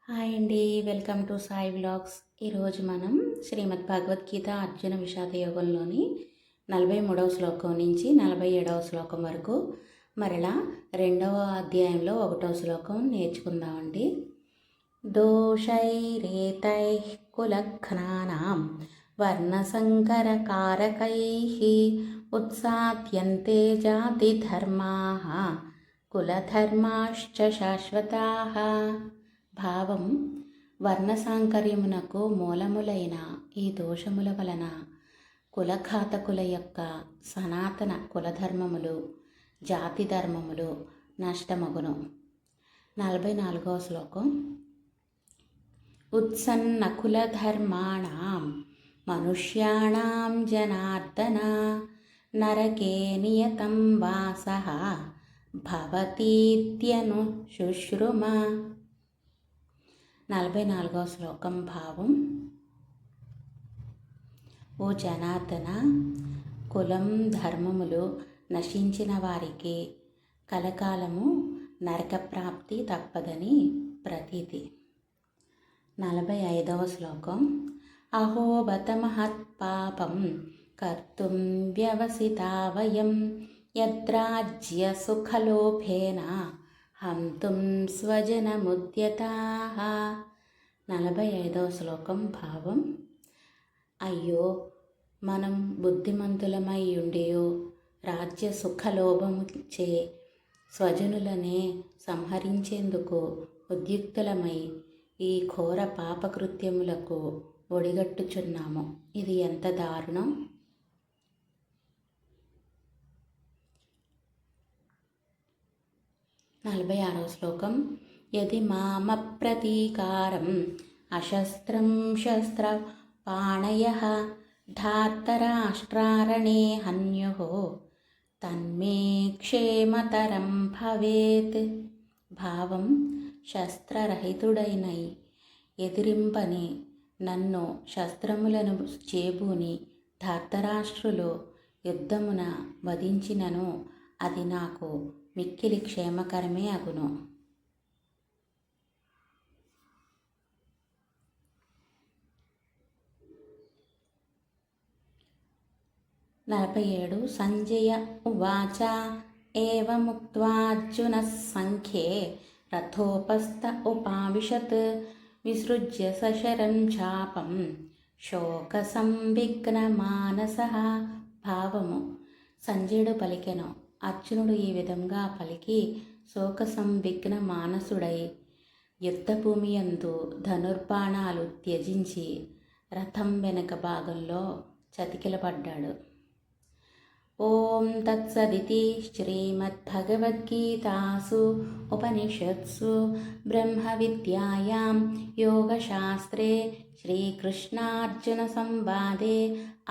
Hi అండి, welcome to Sai vlogs. ఈరోజు మనం శ్రీమద్ భగవద్గీత అర్జున విషాద యోగంలోని 43వ శ్లోకం నుంచి 47వ శ్లోకం వరకు మరలా రెండవ అధ్యాయంలో 1వ శ్లోకం నేర్చుకుందామండి. దోషైరేతై కులఘ్నానాం వర్ణసంకరకారకై ఉత్సాద్యంతే జాతి ధర్మాః కులధర్మాశ్చ శాశ్వతాః. భావం: వర్ణసాంకర్యమునకు మూలములైన ఈ దోషముల వలన కులఘాతకుల యొక్క సనాతన కులధర్మములు, జాతి ధర్మములు నష్టమగును. 44వ శ్లోకం. ఉత్సన్న కులధర్మాణం మనుష్యాణం జనార్దన నరకే నియతం వాసః భవతీత్యను శుశ్రుమ. 44వ శ్లోకం. భావం: ఓ జనార్దన, కులం ధర్మములు నశించిన వారికి కలకాలము నరకప్రాప్తి తప్పదని ప్రతీతి. 45వ శ్లోకం. అహోబత మహత్పాపం కర్తుం వ్యవసితా వయం యద్రాజ్య సుఖలోభేన హంతుం స్వజనముద్యతాః. 45వ శ్లోకం. భావం: అయ్యో, మనం బుద్ధిమంతులమై ఉండియో రాజ్య సుఖలోభముచే స్వజనులనే సంహరించేందుకు ఉద్యుక్తులమై ఈ ఘోర పాపకృత్యములకు ఒడిగట్టుచున్నాము. ఇది ఎంత దారుణం! 46వ శ్లోకం. యది మామప్రతీకారం అశస్త్రం శస్త్రపాణయః ధార్తరాష్ట్రారణే హన్యుః తన్మే క్షేమతరం భవేత్. భావం: శస్త్రరహితుడైన ఎదిరింపని నన్ను శస్త్రములను చేబూని ధార్తరాష్ట్రులు యుద్ధమున వధించినను అది నాకు మిక్కిలి క్షేమకరమే అగును. 47. సంజయ ఉవాచ ఏవముక్త్వార్జునః సంఖ్యే రథోపస్థ ఉపావిశత్ విసృజ్య సశరం చాపం శోకసంవిఘ్నమానసః. భావము: సంజయుడు పలికెను. అర్జునుడు ఈ విధంగా పలికి శోకసంవిఘ్న మానసుడై యుద్ధభూమి యందు ధనుర్బాణాలు త్యజించి రథం వెనుక భాగంలో చతికిలపడ్డాడు. ఓం తత్సదితి శ్రీమద్భగవద్గీతాసు ఉపనిషత్సు బ్రహ్మ విద్యాయాం యోగశాస్త్రే శ్రీకృష్ణార్జున సంవాదే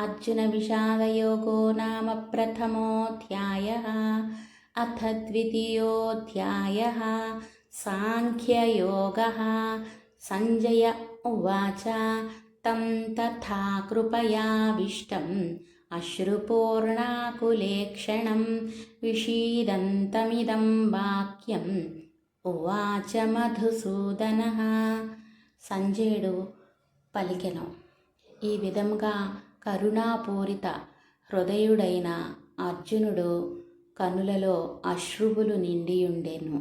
అర్జున విషాదయోగో నామ ప్రథమోऽధ్యాయః. అథ ద్వితీయోऽధ్యాయః. సాంఖ్యయోగః. సంజయ ఉవాచ తం తథా కృపయావిష్టం అశ్రుపూర్ణాకులేక్షణం విషీదంతమిదం వాక్యం ఉవాచ మధుసూదనః. సంజయుడు పలికెను. ఈ విధంగా కరుణాపూరిత హృదయుడైన అర్జునుడు కనులలో అశ్రువులు నిండియుండెను.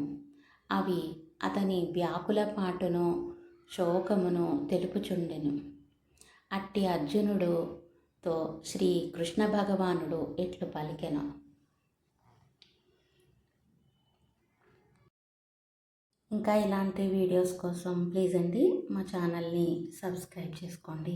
అవి అతని వ్యాకులపాటును శోకమును తెలుపుచుండెను. అట్టి అర్జునుడుతో శ్రీ కృష్ణ భగవానుడు ఇట్లు పలికెను. ఇంకా ఇలాంటి వీడియోస్ కోసం ప్లీజ్ అండి మా ఛానల్ని సబ్స్క్రైబ్ చేసుకోండి.